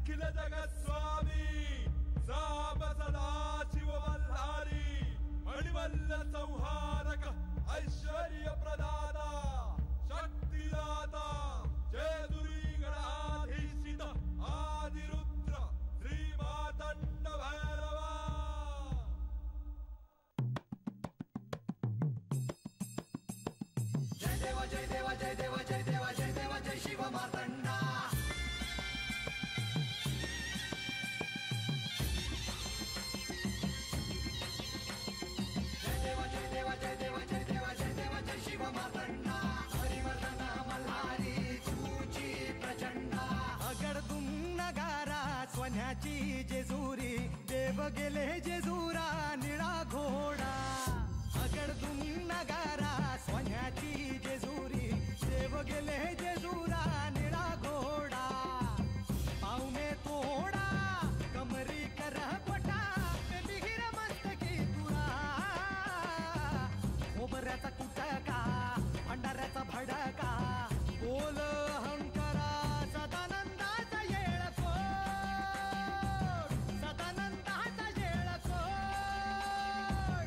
अखिल जगत स्वामी साब सदा शिव मल्हारी मणिमल्ल संहारक ऐश्वर्य प्रदाता शक्तिदाता जेजुरी गणाधीशित आदिरुद्र श्री मार्तंड भैरवा। जय देव जय देव जय देव जय देव जय देव जय शिव मार्तंडा। जय देव जय देव जय देव जय देव जय देव जय शिव मार्तंडा। हरिवर्धन मल्हारी तुझी प्रचंडा। अगडतून नगारा सोन्याची जेजुरी देव गेले जेजुरा निळा घोडा। अगडतून नगारा सोन्याची जेजुरी देव गेले जेजुरा निळा घोडा। पाऊ में तोडा कमरी कर पटा बिहिर मस्तकी तुरा। खोबऱ्याचा कुटका भंडाऱ्याचा भडका बोल अहंकारा सदानंदाचा येळको सदानंदाचा येळको।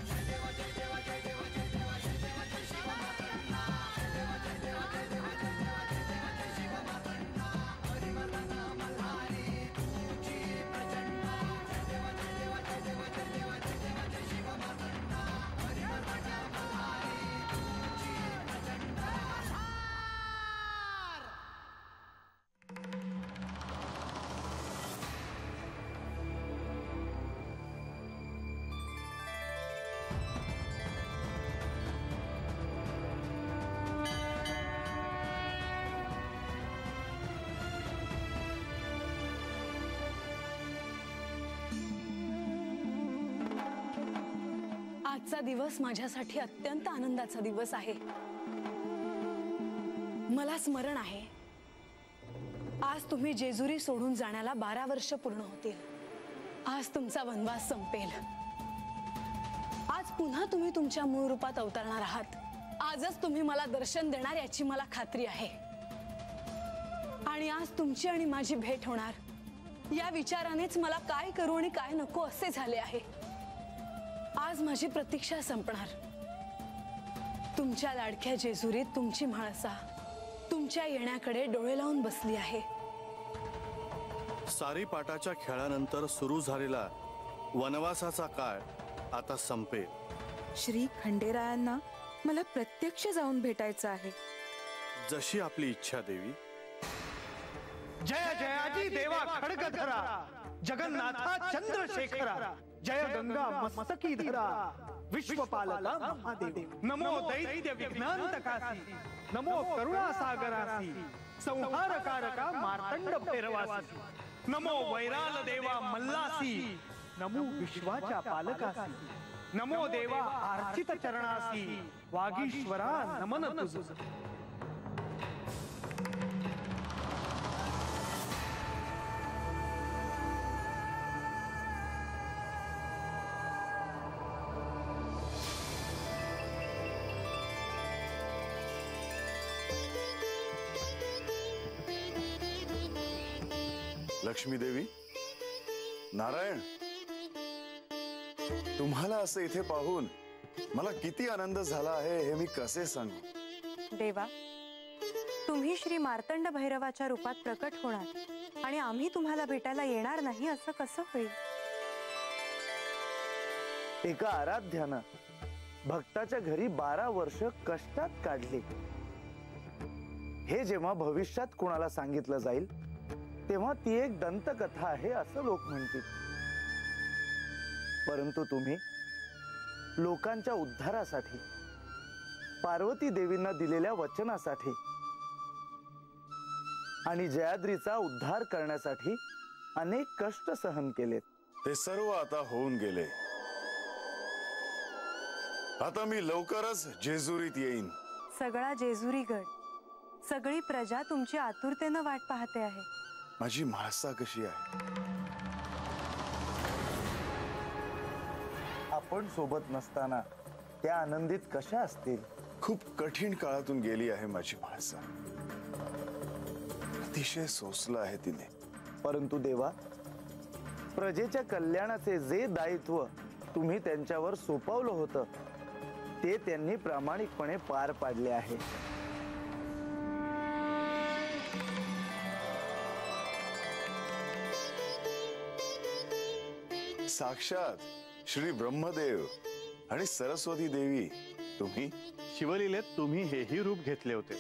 जय देव जय देव जय देव जय देव जय देव जय शिव मार्तंडा। जय देव जय देव जय देव जय देव जय देव जय शिव मार्तंडा। हरिवर्धन मल्हारी तुझी प्रचंडा। जय देव जय देव जय देव जय देव जय देव जय शिव मार्तंडा। हरिवर्धन मल्हारी तुझी प्रचंडा। आजचा दिवस माझ्यासाठी अत्यंत आनंदाचा दिवस आहे। मला स्मरण आहे आज तुम्ही जेजुरी सोडून जाण्याला 12 वर्ष पूर्ण होतील। आज तुमचा वनवास संपेल। आज पुन्हा तुम्ही तुमच्या मूळ रूपात अवतरणार आहात। आजच तुम्ही मला दर्शन देणार याची मला खात्री आहे। आणि आज तुमची आणि माझी भेट होणार या विचारानेच मला काय करू आणि काय नको असे झाले आहे। आज माझी प्रतीक्षा संपणार। तुमच्या लाडक्या जेजुरीत तुमची म्हाळसा तुमच्या येण्याकडे डोळे लावून बसली आहे। सारीपाटाच्या खेळानंतर सुरू झालेला वनवासाचा काळ आता संपेल। श्री खंडेरायांना मला प्रत्यक्ष जाऊन भेटायचं आहे। जशी आपली इच्छा देवी। जय जयाजी देवा खडगधरा जगन्नाथा चंद्रशेखरा। जय गंगा मस्तकी धरा विश्वपालका महादेव। नमो दैत्य विघ्नांतकासी नमो करुणा सागरासी संहारकारका मार्तंड भैरवासी। नमो वैराल देवा मल्लासी नमो विश्वाच्या पालकासी। नमो देवा आर्चित चरणासी वागीश्वरा नमन तुझ। लक्ष्मी देवी, नारायण, तुम्हाला असं इथे पाहून मला किती आनंद झाला आहे हे मी कसे सांगू। देवा, तुम्ही श्री मार्तंड भैरवाच्या रूपात प्रकट होणार आणि आम्ही तुम्हाला भेटायला येणार नाही असं कसं होईल? एका आराध्यानं भक्ताच्या घरी 12 वर्ष कष्टात काढली। हे जेव्हा भविष्यात कुणाला सांगितलं जाईल तेव्हा ती एक दंतकथा आहे असं लोक म्हणतील। परंतु तुम्ही लोकांच्या उद्धारासाठी पार्वती देवींना दिलेल्या वचनासाठी आणि जयाद्रीचा उद्धार करण्यासाठी अनेक कष्ट सहन केलेत। ते सर्व आता होऊन गेले। आता मी लवकरच जेजुरीत येईन। सगळा जेजुरीगड, सगळी प्रजा तुमची आतुरतेने वाट पाहते आहे। माझी म्हाळसा कशी आहे? आपण सोबत नसताना त्या आनंदित कशा असतील? खूप कठीण काळातून गेली आहे माझी म्हाळसा। अतिशय सोसलं आहे तिने। परंतु देवा, प्रजेच्या कल्याणाचे जे दायित्व तुम्ही त्यांच्यावर सोपवलं होतं ते त्यांनी प्रामाणिकपणे पार पाडले आहे. साक्षात श्री ब्रह्मदेव आणि सरस्वती देवी तुम्ही. शिवलीलेत तुम्ही हेही रूप घेतले होते.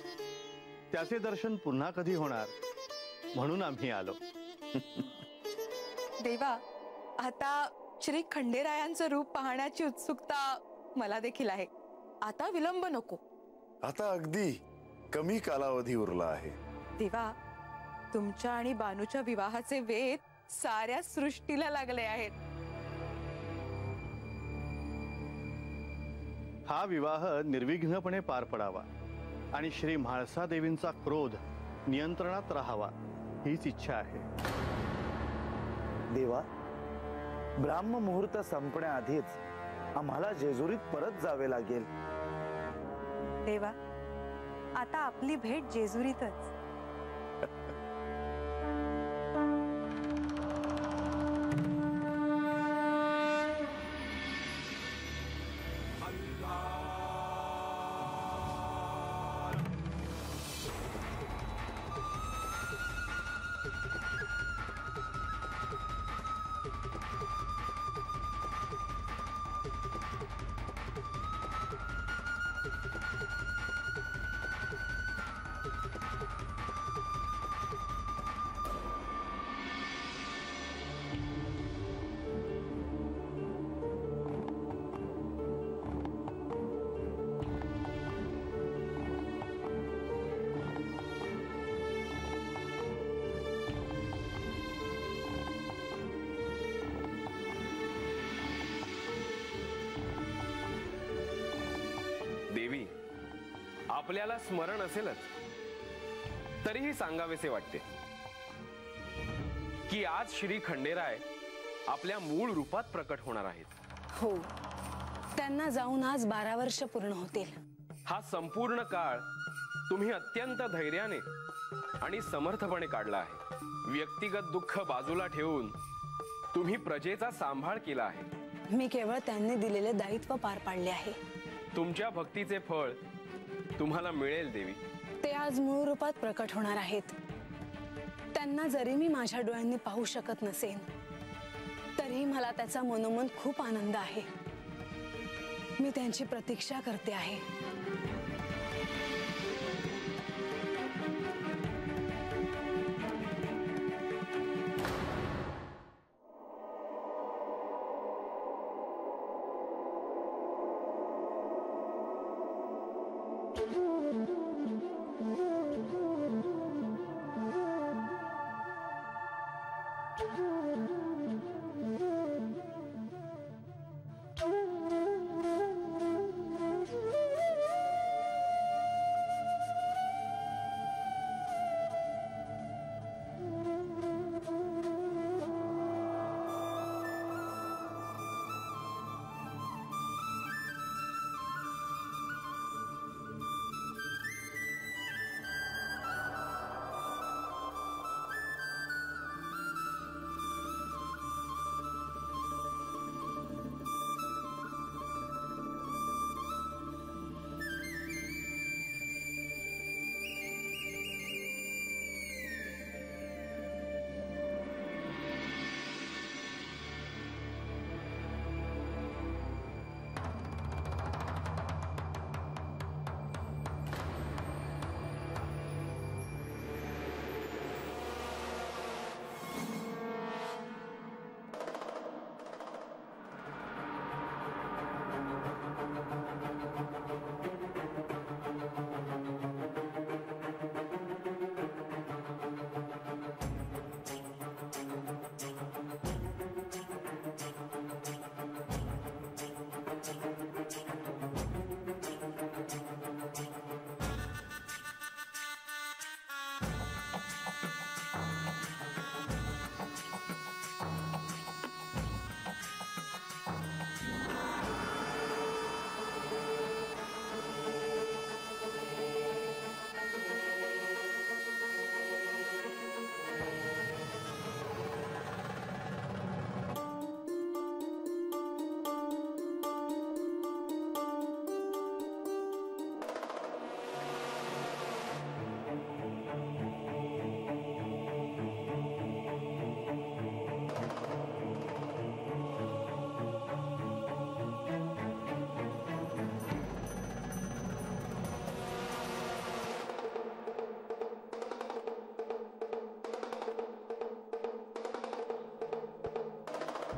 त्याचे दर्शन पुन्हा कधी होणार म्हणून आम्ही आलो. देवा, आता श्री खंडेरायांचं रूप पाहण्याची उत्सुकता मला देखील आहे. आता विलंब नको. आता अगदी कमी कालावधी उरला आहे. देवा, तुमच्या आणि बानूच्या विवाहाचे वेध साऱ्या सृष्टीला लागले आहेत. हा विवाह निर्विघ्नपणे पार पडावा आणि श्री म्हाळसा देवींचा क्रोध नियंत्रणात राहावा हीच इच्छा आहे. देवा, ब्राह्म मुहूर्त संपण्याआधीच आम्हाला जेजुरीत परत जावे लागेल. देवा, आता आपली भेट जेजुरीतच. देवी, आपल्याला स्मरण असेलच तरीही सांगावेसे वाटते की आज श्री खंडेराय आपल्या मूळ रूपात प्रकट होणार आहेत. हो, त्यांना जाऊन आज 12 वर्ष पूर्ण होतील. हा संपूर्ण काळ तुम्ही अत्यंत धैर्याने आणि समर्थपणे काढला आहे. व्यक्तिगत दुःख बाजूला ठेवून तुम्ही प्रजेचा सांभाळ केला आहे. मी केवळ त्यांनी दिलेले दायित्व पार पाडले आहे. तुमच्या भक्तीचे फळ तुम्हाला मिळेल देवी. ते आज मूळ रूपात प्रकट होणार आहेत. त्यांना जरी मी माझ्या डोळ्यांनी पाहू शकत नसेन तरीही मला त्याचा मनोमन खूप आनंद आहे. मी त्यांची प्रतीक्षा करते आहे.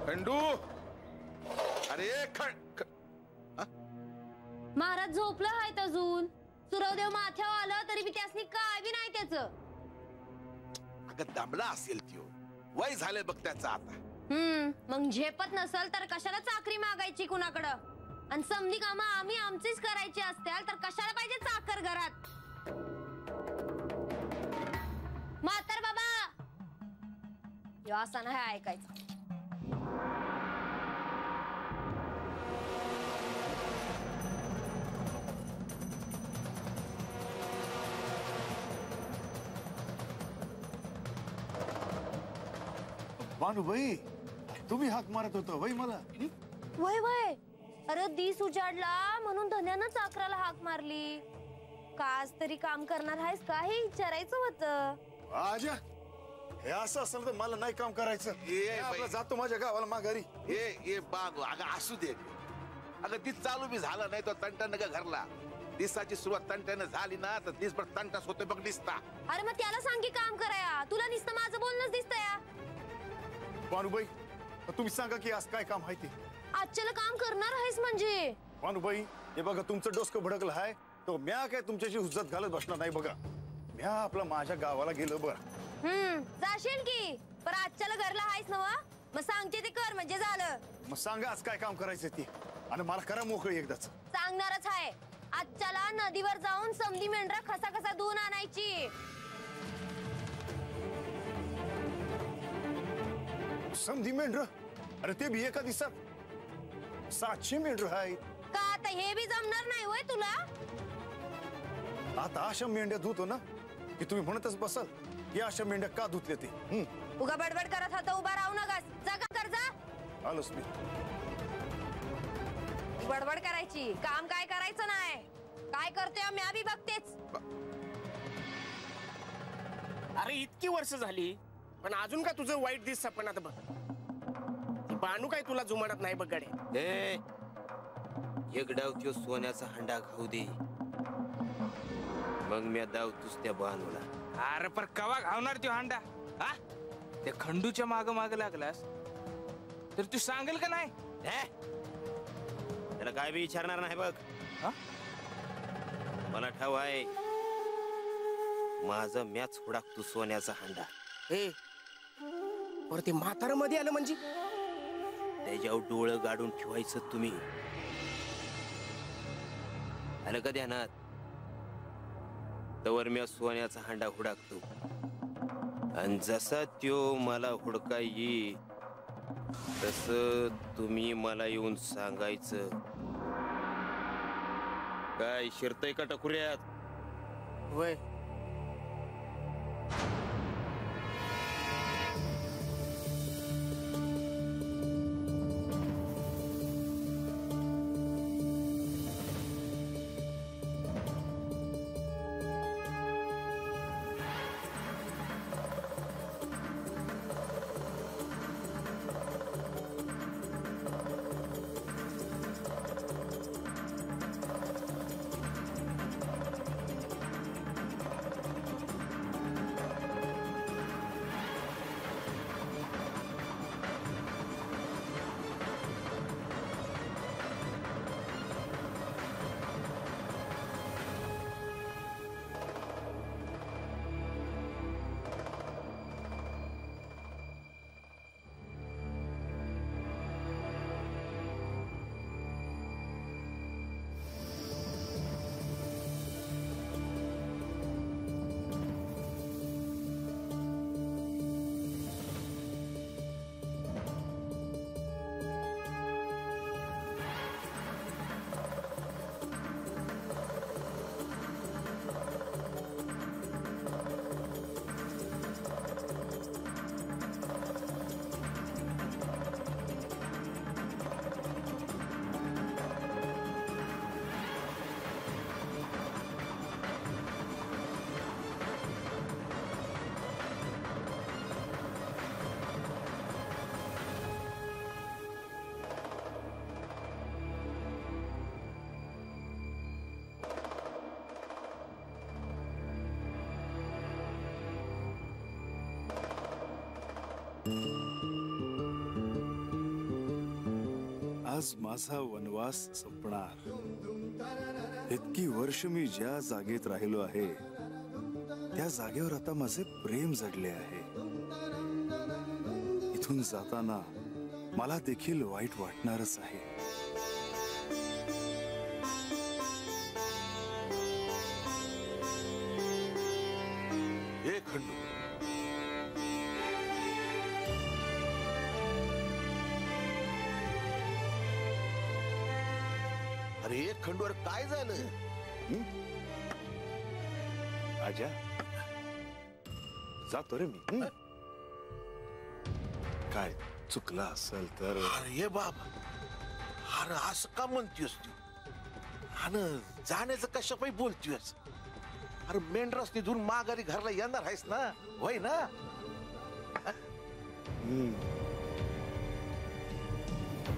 खंडू अरे महाराज झोपलं आहेत अजून. सुरवदेव माथ्यावर आलं तरी बी त्यासनी काय बी नाही त्याच. अगं दमला असेल त्यो, वय झाले बघ त्याचं आता. मग झेपत नसल तर कशाला चाकरी मागायची कुणाकडं. आणि समधी कामं आम्ही आमचीच करायची असतील तर कशाला पाहिजे चाकर घरात. म्हातार बाबा यो असं नाही ऐकायचं. भानुबाई, तुम्ही हाक मारत होता वय मला. वय वय, अरे दिस उजाडला म्हणून धन्यानं चाकराला हाक मारली. काज तरी काम करणार आहेस का हे विचारायचं होतं. आजा, हे असं असेल तर मला नाही काम करायचं. आपला जातो माझ्या गावाला माघारी. ए बांधू अगं असू दे. अगं दिस चालू बी झाला नाही तो तंटानं का घरला. दिसाची सुरुवात तंटानं झाली ना तर दिसभर तंटाच होतोय बघ दिसता. अरे मग त्याला सांगी काम कराया. तुला नुसतं माझं बोलणंच दिसतंय. भानुबाई, तुम्ही सांगा की आज काय काम आहे ते. आजच्याला काम करणार आहेस म्हणजे. भानुबाई, हे बघा तुमचं डोसकं भडकलं आहे तो म्या काय तुमच्याशी हुज्जत घालत बसणार नाही. बघा म्या आपला माझ्या गावाला गेलो. बरं जाशील की पण आजच्याला घरला आहेस ना. मग सांगते ते कर म्हणजे झालं. मग सांगा आज काय काम करायचं ते आणि मला करा मोकळी एकदाच. सांगणारच आहे. आजच्याला नदीवर जाऊन समधी मेंढरा खसा खसा धुवून आणायची. समधी मेंढर? अरे ते बी एका दिवसात 700 मेंढर आहेत. का आता हे बी जमणार नाही होय तुला. आता अशा मेंढ्या धुतो ना की तुम्ही म्हणतच बसाल की अशा मेंढ्या का धुतले ते. उगा बडबड करत होता उभा राहू नकास. जागा कर जा. आलोच मी. बडबड करायची काम काय करायचं नाही. काय करतोय मी आम्ही बघतेच. अरे इतकी वर्ष झाली पण अजून का तुझं वाईट दिसत. पण आता बघ बाणू काय तुला जुमानत नाही बघ गडे. एक डाव त्यो सोन्याचा हंडा खाऊ दे मग मी दावतोस त्या बाणूला. अरे पर कवा घावणार त्यो हांडा. हा त्या खंडूच्या माग माग लागलास तर तू सांगेल का नाही. त्याला काय बी विचारणार नाही बघ. मला ठाव आहे माझं मॅच हुडाकतो सोन्याचा हंडा. ते म्हातारा मध्ये आलं म्हणजे त्याच्यावर डोळं गाडून ठेवायचं तुम्ही. आलं का ध्यानात. तवर मी सोन्याचा हांडा हुडाकतो आणि जसा त्यो मला हुडका येईल तस तुम्ही मला येऊन सांगायचं. काय शिरतय का टकुऱ्यात. वय आज माझा वनवास संपणार. इतकी वर्ष मी ज्या जागेत राहिलो आहे त्या जागेवर आता माझे प्रेम जडले आहे. इथून जाताना मला देखील वाईट वाटणारच आहे. हे खंडू, अरे हे खंडूवर काय झालं? आजा जातो रे मी. काय चुकलं असेल तर. अरे हे बाबा, अरे असं का म्हणतोस तू? अरे जाण्याचं कशा पायी बोलतोस? अरे मेंढरास निधून माघारी घरला येणार आहेस ना, होय ना?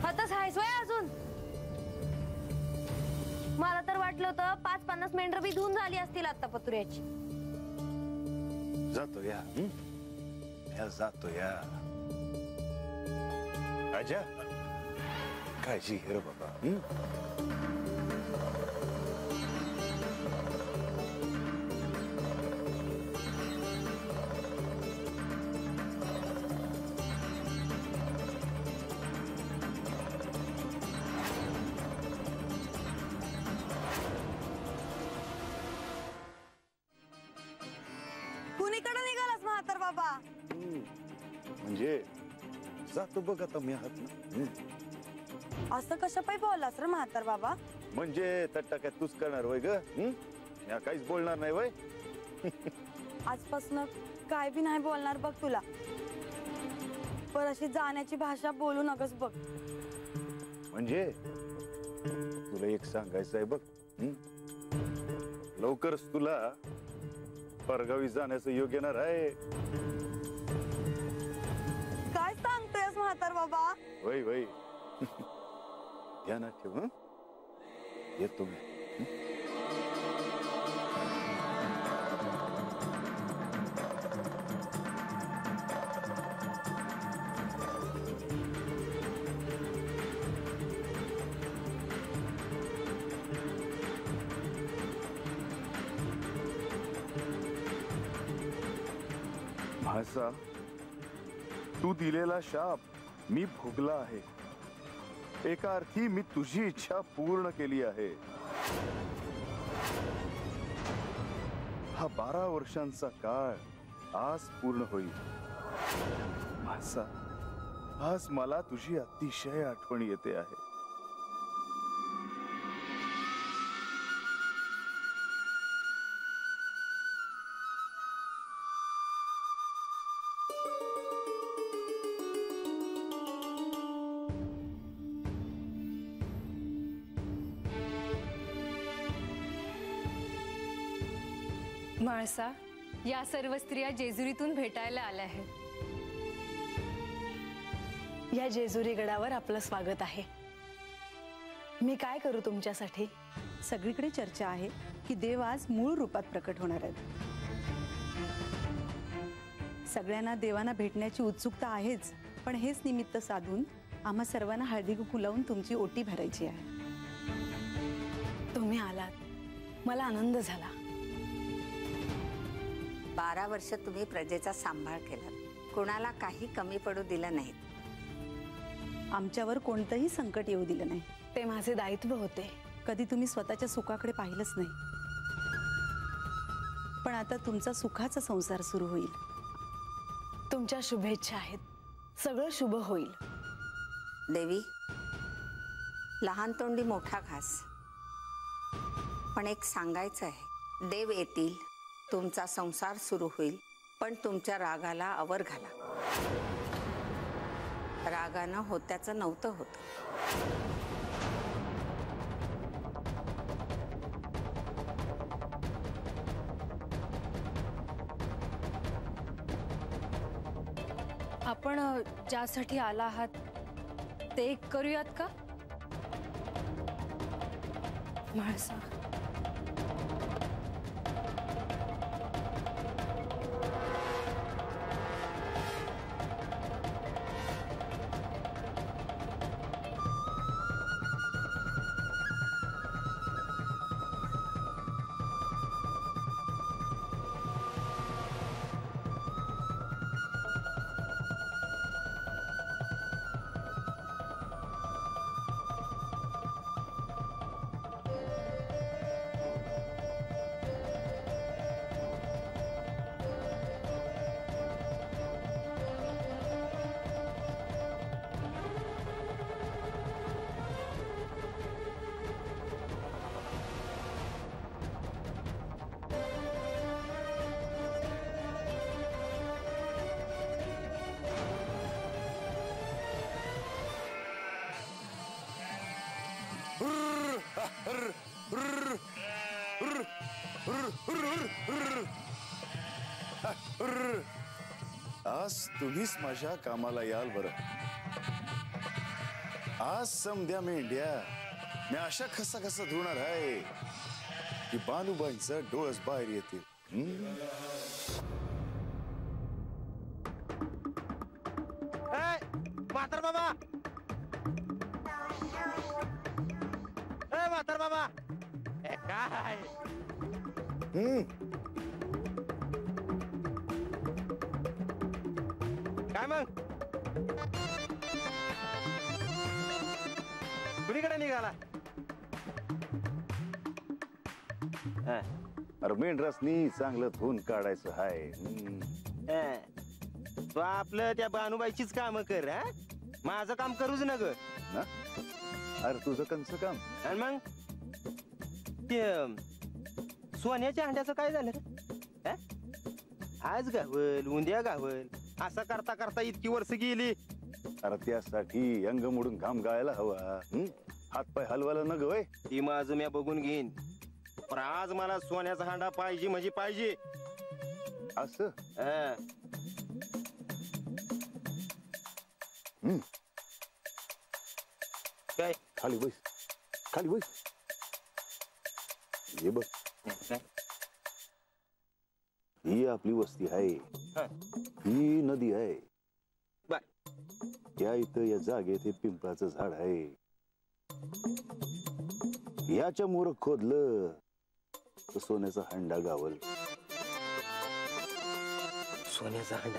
हतच आहेस वय अजून? मला तर वाटलं होतं 50 मेंढर बी धुवून झाली असतील आता पत्र्याची. जातो या. जातो या. आजा काळजी घे रे बाबा. कुणीकडे निघालास म्हातार बाबा? म्हणजे जातो बघ आता मी आहात. असं कशा पायी बोललास रे म्हातार बाबा? म्हणजे तट्टाक्यात तूच करणार वय ग? या काहीच बोलणार नाही वय. आजपासून काय बी नाही बोलणार बघ तुला. पर अशी जाण्याची भाषा बोलू नकस बघ. म्हणजे तुला एक सांगायचं आहे बघ. लवकरच तुला परगावी जाण्याचं योग येणार आहे. काय सांगतोयस म्हातार बाबा? वय वय ध्यानात ठेव. येतो मी. म्हाळसा, तू दिलेला शाप मी भोगला आहे. एका अर्थी मी तुझी इच्छा पूर्ण केली आहे. हा 12 वर्षांचा काळ आज पूर्ण होईल. म्हाळसा, आज मला तुझी अतिशय आठवण येते आहे. म्हाळसा, या सर्व स्त्रिया जेजुरीतून भेटायला आल्या आहेत. या जेजुरी गडावर आपलं स्वागत आहे. मी काय करू तुमच्यासाठी? सगळीकडे चर्चा आहे की देव आज मूळ रूपात प्रकट होणार आहेत. सगळ्यांना देवांना भेटण्याची उत्सुकता आहेच, पण हेच निमित्त साधून आम्हा सर्वांना हळदी कुंकू लावून तुमची ओटी भरायची आहे. तुम्ही आलात, मला आनंद झाला. 12 वर्ष तुम्ही प्रजेचा सांभाळ केला, कोणाला काही कमी पडू दिलं नाही. आमच्यावर कोणतंही संकट येऊ दिलं नाही. ते माझे दायित्व होते. कधी तुम्ही स्वतःच्या सुखाकडे पाहिलंच नाही. पण आता तुमचा सुखाचा संसार सुरू होईल. तुमच्या शुभेच्छा आहेत. सगळं शुभ होईल. देवी, लहान तोंडी मोठा घास. पण एक सांगायचं आहे, देव येतील, तुमचा संसार सुरू होईल, पण तुमच्या रागाला आवर घाला. रागानं होत्याचं नव्हतं होत. आपण ज्यासाठी आला आहात ते करूयात का म्हाळसा? आज तुम्हीच माझ्या कामाला याल बरं. आज समध्या मेंढ्या मी अशा कसा धुणार आहे की बानुबाईंचं डोळस बाहेर येतील. म्हातार बाबा, म्हातार बाबा, काय काय मग कुणीकडे निघाला? अरे मेंढरासनी चांगलं धुवून काढायचं हाय. तू आपलं त्या बानुबाईचीच काम कर. हा, माझं काम करूच न ग. अरे तुझं कंच काम. आणि मग ते सोन्याच्या अंड्याचं काय झालं रे? आज गावल उद्या गावल असं करता करता इतकी वर्ष गेली. अरे त्यासाठी अंग मोडून घाम गायला हवा. हातपाय हलवायला न गय. ती माझं मी बघून घेईन, पण आज मला सोन्याचा हांडा पाहिजे म्हणजे पाहिजे. असं काय? खाली बस, खाली बस. हे बघ, ही आपली वस्ती आहे. ही नदी आहे. या इथं या जागेत हे पिंपळाचं झाड आहे. याच्या मोर खोदलं तर सोन्याचा हंडा गावल. सोन्याचा हंडा?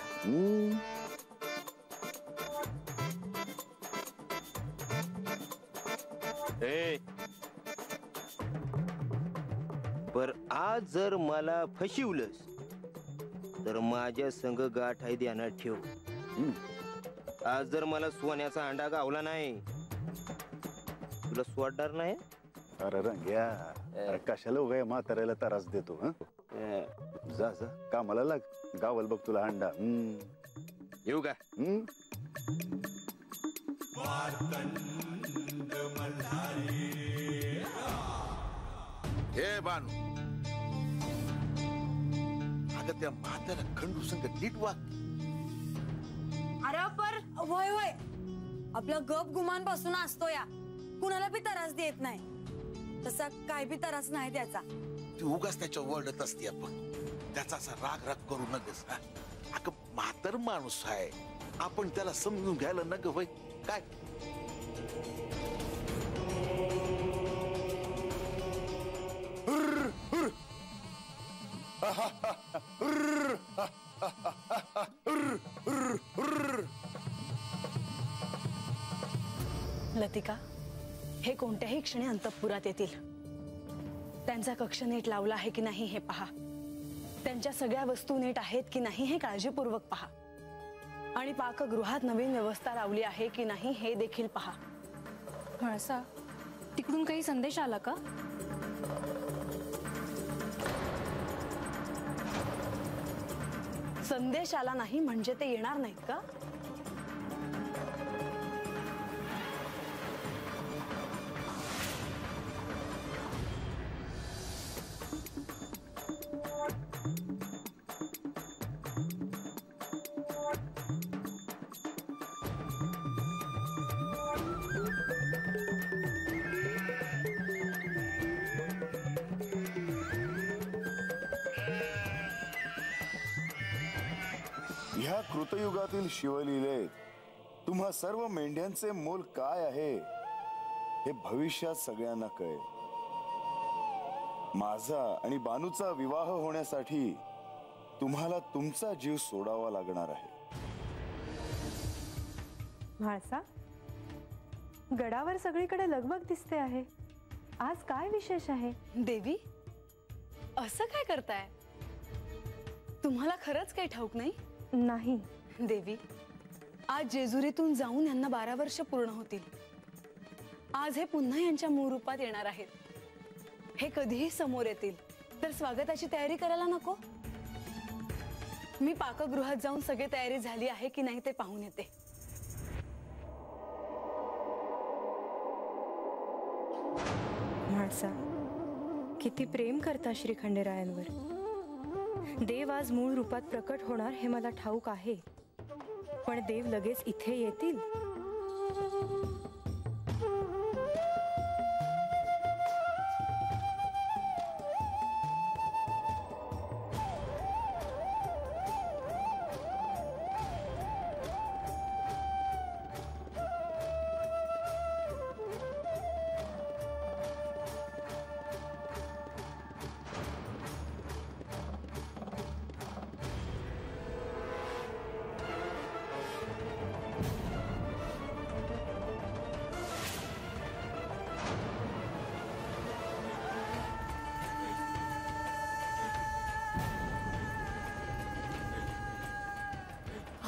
पर आज जर मला फसवलंस तर माझ्या संग गाठ आहे ध्यानात ठेव. आज जर मला सोन्याचा अंडा गावला नाही तुला सोडणार नाही. अरे रंग्या, अरे कशाला उगा म्हाताऱ्याला त्रास देतो. जा जा कामाला लाग, गावल बघ तुला अंडा. येऊ का? हे बानू, अगं त्या म्हातारा खंडू संग नीट वाग. अरे पर वय वय आपला गप गुमानपासून असतो या, कुणाला बी त्रास देत नाही. तसा काय बी त्रास नाही त्याचा. ती उगाच त्याच्या ओरडत असते. आपण त्याचा असा राग राग करू नगस. अगं म्हातार माणूस आहे, आपण त्याला समजून घ्यायला नग वय काय. लतिका, हे कोणत्याही क्षणी अंतःपुरात येतील. त्यांचा कक्ष नीट लावला आहे की नाही हे पहा. त्यांच्या सगळ्या वस्तू नीट आहेत की नाही हे काळजीपूर्वक पहा. आणि पाकगृहात नवीन व्यवस्था लावली आहे की नाही हे देखील पहा. म्हाळसा, तिकडून काही संदेश आला का? संदेश आला नाही म्हणजे ते येणार नाहीत का? ह्या कृतयुगातील शिवलीलेत तुम्हा सर्व मेंढ्यांचे मोल काय आहे हे भविष्यात सगळ्यांना कळेल. माझा आणि बानूचा विवाह होण्यासाठी तुम्हाला तुमचा जीव सोडावा लागणार आहे. म्हाळसा, गडावर सगळीकडे लगबग दिसते आहे. आज काय विशेष आहे? देवी, असं काय करताय? तुम्हाला खरंच काही ठाऊक नाही? नाही देवी, आज जेजुरीतून जाऊन यांना 12 वर्ष पूर्ण होतील. आज हे पुन्हा यांच्या मूळ रूपात येणार आहेत. हे कधीही समोर येतील तर स्वागताची तयारी करायला नको? मी पाकगृहात जाऊन सगळी तयारी झाली आहे की नाही ते पाहून येते. म्हाळसा, किती प्रेम करता श्री खंडेरायांवर. देव आज मूळ रूपात प्रकट होणार हे मला ठाऊक आहे. पण देव लगेच इथे येतील?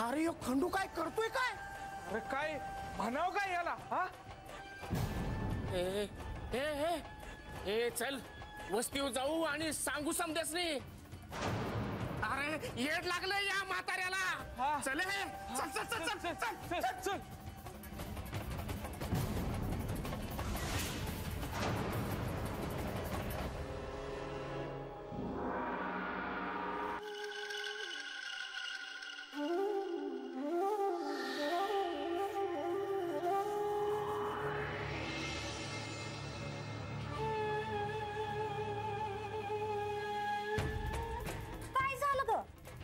अरे यो खंडू काय करतोय काय? अरे काय म्हणाव काय याला? हा ए ए ए ए चल वस्तीवर जाऊ आणि सांगू समजेस नाही. अरे येड लागलं या म्हाताऱ्याला. चल हे चल चल चल चल चल चल चल.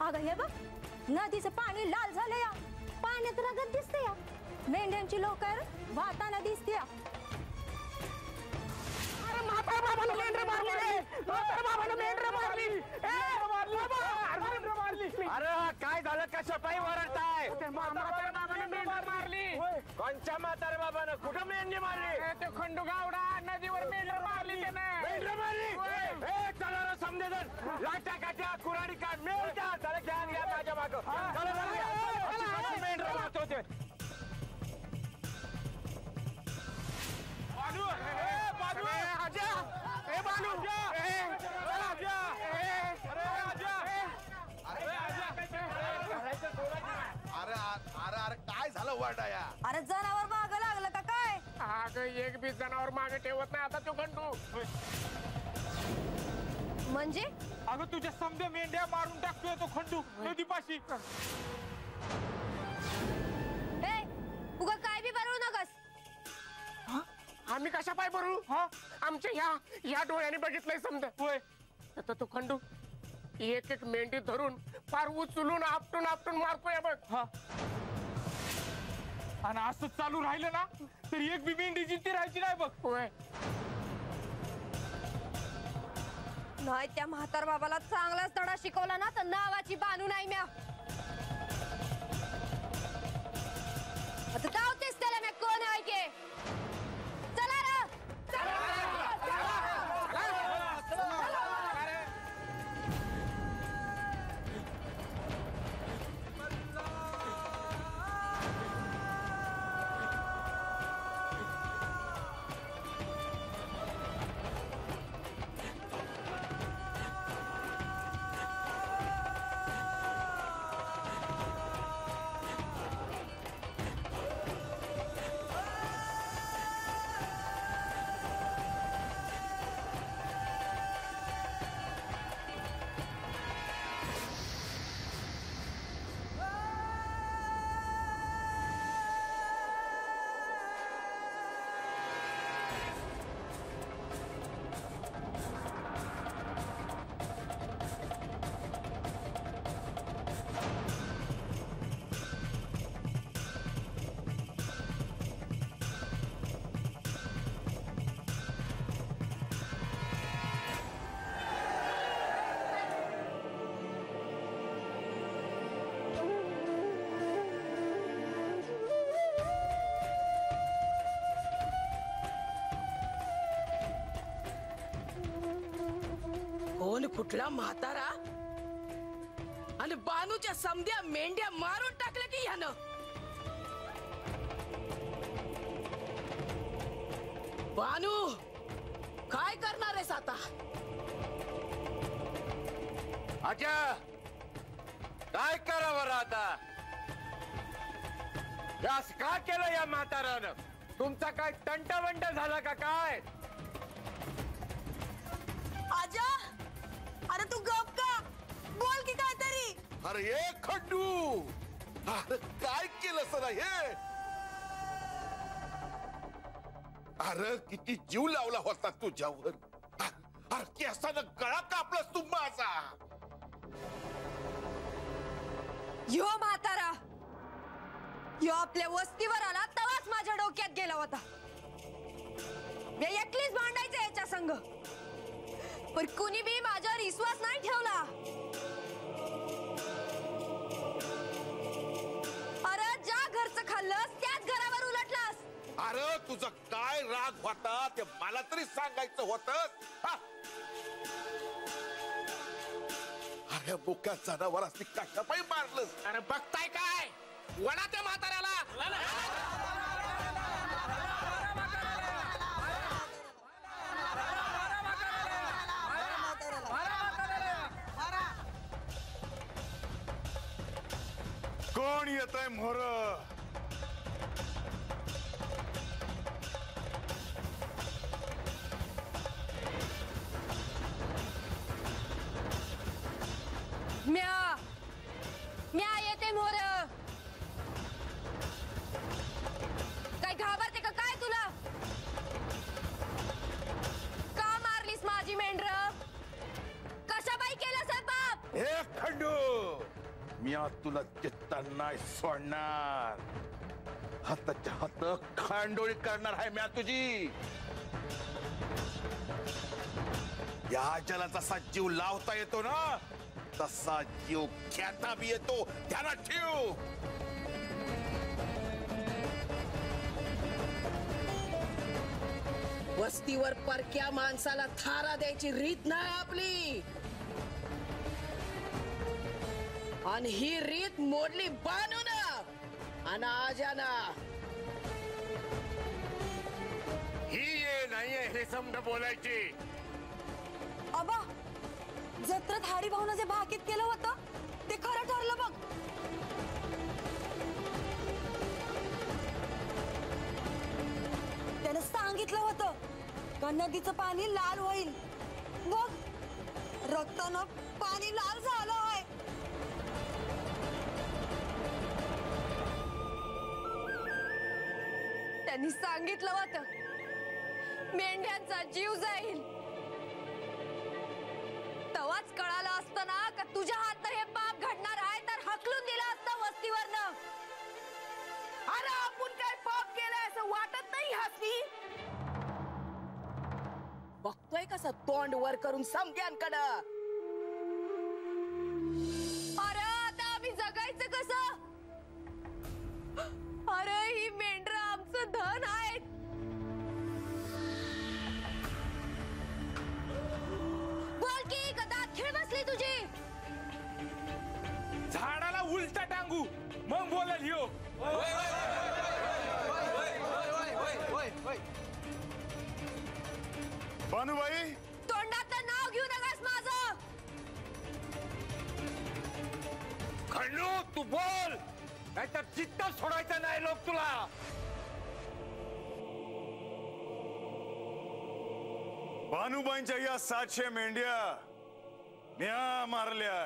अगं हे बघ नदीचं पाणी लाल झालं या. पाण्यात रगत दिसते या. मेंढ्यांची लोकर वाहताना दिसते. अरे म्हातार बाबानं मेंढरं मारली रे. म्हातार बाबानं मेंढरं मारली. अरे काय झालं? कशा पायी वरडताय? म्हातार बाबानं मेंढरं मारली. कोणच्या म्हातारे बाबानं? कुठं मेंढी मारली? ते खंडू गावडा नदीवर मेंढरं मारली त्यानं. मेंढरं मारली? चला रे समजेदन. लाटा काट्या कुराडी काय मेळ द्या. चला घ्या घ्या माझ्या मागं. चला मेंढरं मारतो ते. बालू बालू आजा. ए बालू आजा. अरे अरे अरे काय झालं वरडाया? अरे जनावर मागं लागलं का काय? अगं एक बी जनावर मागे ठेवत नाही आता तो खंडू. म्हणजे अगं तुझ्या समजा मेंढ्या मारून टाकतोय तो खंडू नदीपाशी. उगा काय बी बनवू नकस. आम्ही कशा पाय भरू? आमच्या ह्या डोळ्याने बघितलंय समजा. होय आता तो खंडू एक एक मेंढी धरून फार उचलून आपटून आपटून मारतोय बघ. आणि असं चालू राहिलं ना तर एक बी मेंढी जिंती राहायची नाही बघ. होय नाही त्या म्हातार बाबाला चांगलाच धडा शिकवला ना तर नावाची बानू नाही म्या. आता धावतेस त्याला म्या कोण आहे के. चला रे कोण कुठला म्हातारा आणि बानूच्या समध्या मेंढ्या मारून टाकल्या की ह्यानं. बानू काय करणार आहेस आता? आजा काय करावं आता? यास का केलं या म्हातारानं? तुमचा काय तंटावंट झाला का काय? आजा अरे तू गप का? बोल की काहीतरी. अरे एक खंडू अरे काय केलं सर हे? अरे किती जीव लावला होता तुझ्यावर. अरे केसानं गळा कापलास तू माझा. यो म्हातारा यो आपल्या वस्तीवर आला तेव्हाच माझ्या डोक्यात गेला होता. मी एकलीच भांडायचं याच्या संग, पण कुणी बी माझ्यावर विश्वास नाही ठेवला. अरे ज्या घरचं खाल्लंस त्याच घरावर उलटलास. अरे तुझं काय राग होता ते मला तरी सांगायचं होतं. अरे मुक्या जनावरांनी कशापायी मारलं? अरे बघताय काय, वडा त्या म्हाताऱ्याला. कोण येत आहे मोर? म्या येते मोर. काय घाबरते का काय तुला? का मारलीस माझी मेंढर? कशा बाई केलं साहेब बाप? हे खंडू, मी आज तुला चित्ता नाही सोडणार. हाताच्या हात खांडोळी करणार आहे मी तुझी. या जला जसा जीव लावता येतो ना तसा जीव घेता बी येतो, ध्यानात ठेव. वस्तीवर परक्या माणसाला थारा द्यायची रीत नाही आपली. आणि ही रीत मोडली बानून आणि आजाना. ही ये नाहीये हे समज बोलायची. आबा, जत्रेत हारी भाऊनं जे भाकीत केलं होतं ते खरं ठरलं बघ. त्यानं सांगितलं होतं का नदीचं पाणी लाल होईल. बघ, रक्तानं पाणी लाल झालं आहे. त्यांनी सांगितलं होतं मेंढ्यांचा जीव जाईल. तवाच कळालं असतं ना का तुझ्या हात हे पाप घडणार आहे तर हकलून दिलं असतं वस्तीवरनं. अरे आपण काय पाप केलंय असं वाटत नाही हसवी. बघतोय कसं तोंड वर करून समध्यांकडं. अरे आता आम्ही जगायचं कसं? अरे ही मेंढर आमचं धन आहे. बोल की कदात खेळ बसली तुझी. झाडाला उलटा टांगू मग बोलेल ह्यो. बानूबाई, तोंडात नाव घेऊ नकास माझं. खंडू तू बोल, नाहीतर चित्त सोडायचं नाही लोक तुला. बानूबाईंच्या या 700 मेंढ्या म्या मारल्या.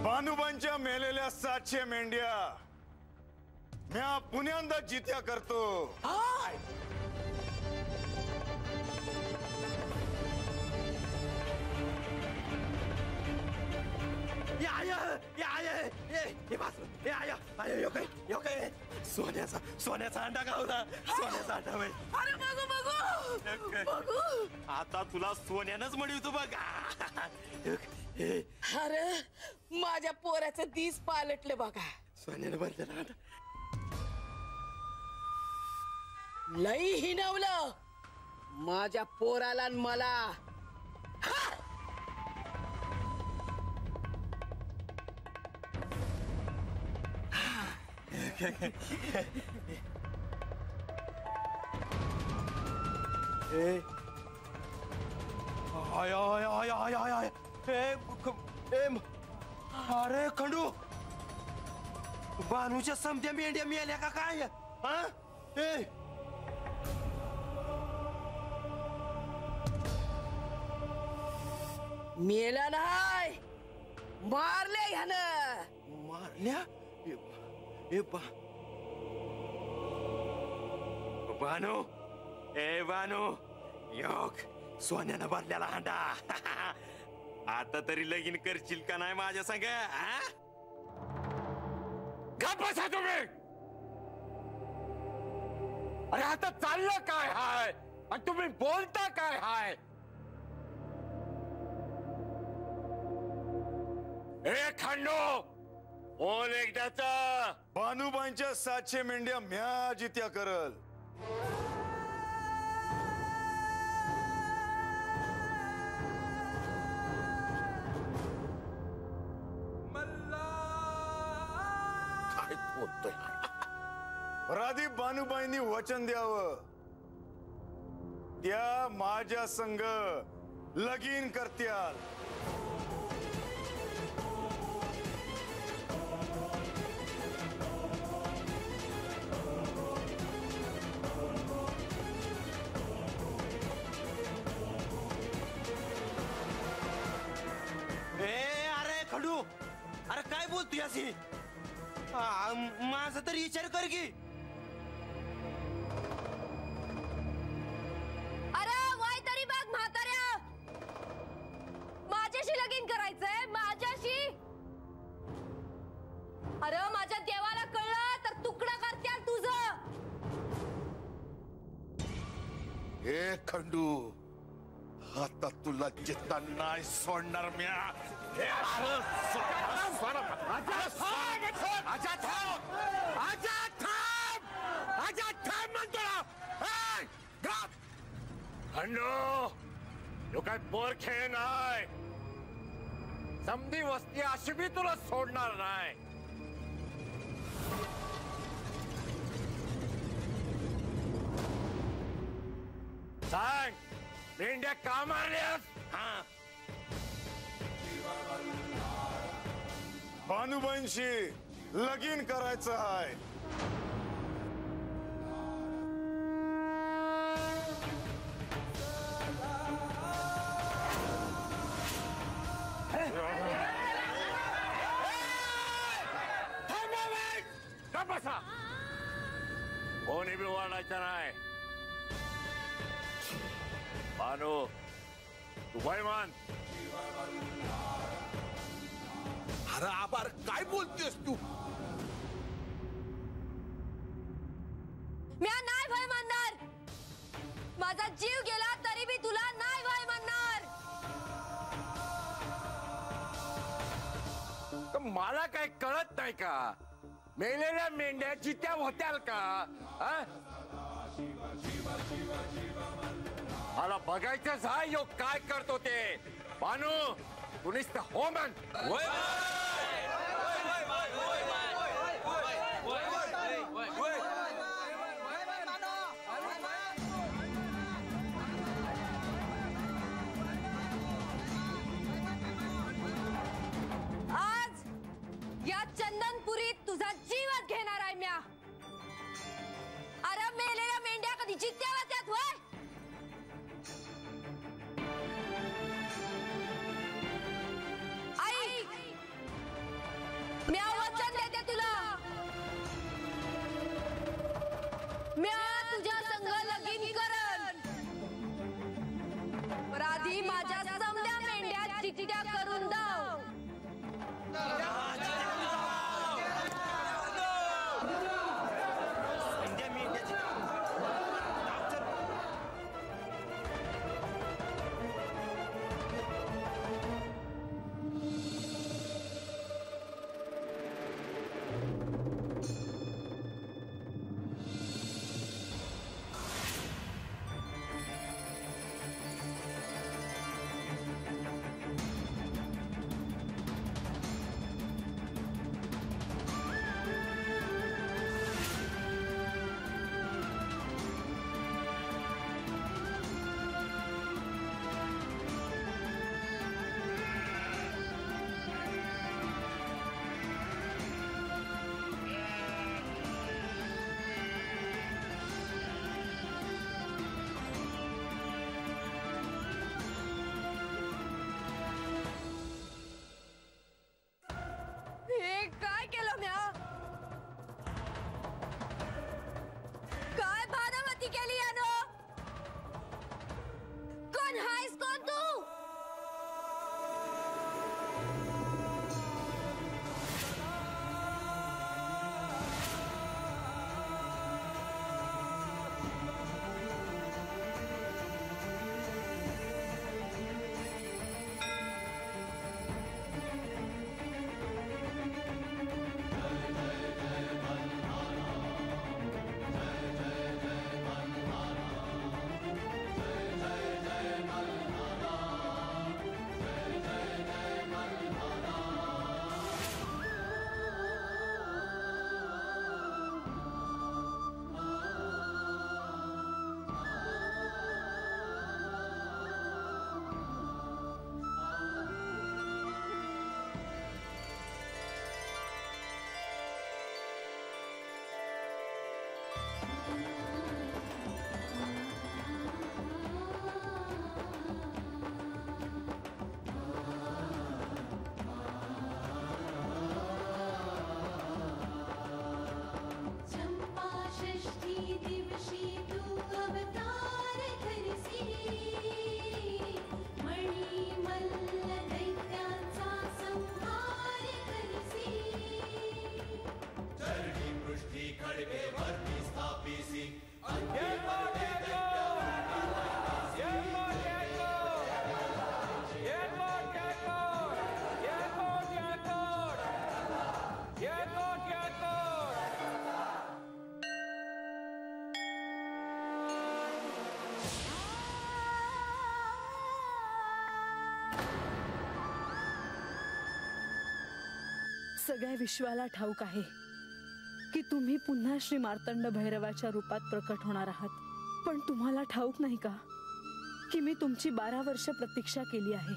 बानूबाईंच्या मेलेल्या 700 मेंढ्या म्या पुण्यांदा जित्या करतो. सोन्याचा अंडा गावला. सोन्याचा अंडा बाई. अरे बघू बघू बघू. आता तुला सोन्यानंच म्हणतो बघा. अरे माझ्या पोराचं दिस पालटले बघा. सोन्यानं भरलेला अंडा. लई हिनवलं माझ्या पोराला आणि मला. अरे खंडू, बानूच्या समत्या मेंढ्या मिळाल्या का काय? मेला नाही मारले ह्यानं. मारल्या बानू ए बानू योग सोन्यानं भरलेला हांडा. आता तरी लगीन करशील का नाही माझ्या संग? गप्प बसा तुम्ही. अरे आता चाललं काय हाय आणि तुम्ही बोलता काय हाय? ए खंडो बोल एकदाचा. बानूबाईंच्या 700 मेंढ्या म्या जित्या करल. काय बोलतोय? राधीप बानूबाईंनी वचन द्यावं, त्या माझ्या संग लगीन करत्याल. अरे खडू, अरे काय बोलतोय अशी? माझा तरी विचार कर की. अरे वाय तरी बघ म्हाताऱ्या, माझ्याशी लगीन करायचंय माझ्याशी. अरे माझ्या देवाला कळलं तर तुकडा करत्याल तुझं. ए खंडू, आता तुला जिद्द नाही सोडणार म्या. खंडू तो काय बोर खेळ नाही. समधी वस्ती अशी बी तुला सोडणार नाही. सांग मेंढ्या का मारल्यास? बानूबाईंशी लगीन करायचं आहे. बसा, कोणी बी ओरडायचं नाही. बानू तू मान. अरे आबार काय बोलतेस तू? म्या नाही भय म्हणणार. माझा जीव गेला तरी मी तुला नाही भय म्हणणार. मला काय कळत नाही का? मेलेल्या मेंढ्या जित्या होत्याल का? मला बघायचंच आहे यो काय करतो ते. बानू तू नुसतं हो म्हण. आज या चंदनपुरीत तुझा जीवच घेणार आहे म्या. अरे मेलेल्या मेंढ्या कधी जित्या होत्यात होय? आई म्या वचन देते तुला. म्या तुझ्या संग लगीन करन. पर आधी माझ्या समद्या मेंढ्या चिट्ट्या करून दाव. सगळ्या विश्वाला ठाऊक आहे की तुम्ही पुन्हा श्री मार्तंड भैरवाच्या रूपात प्रकट होणार आहात. पण तुम्हाला ठाऊक नाही का की मी तुमची 12 वर्ष प्रतीक्षा केली आहे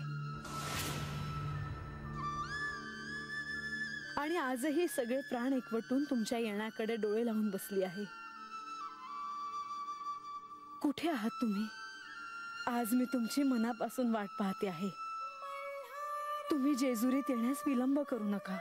आणि आजही सगळे प्राण एकवटून तुमच्या येण्याकडे डोळे लावून बसली आहे. कुठे आहात तुम्ही? आज मी तुमची मनापासून वाट पाहते आहे. तुम्ही जेजुरीत येण्यास विलंब करू नका.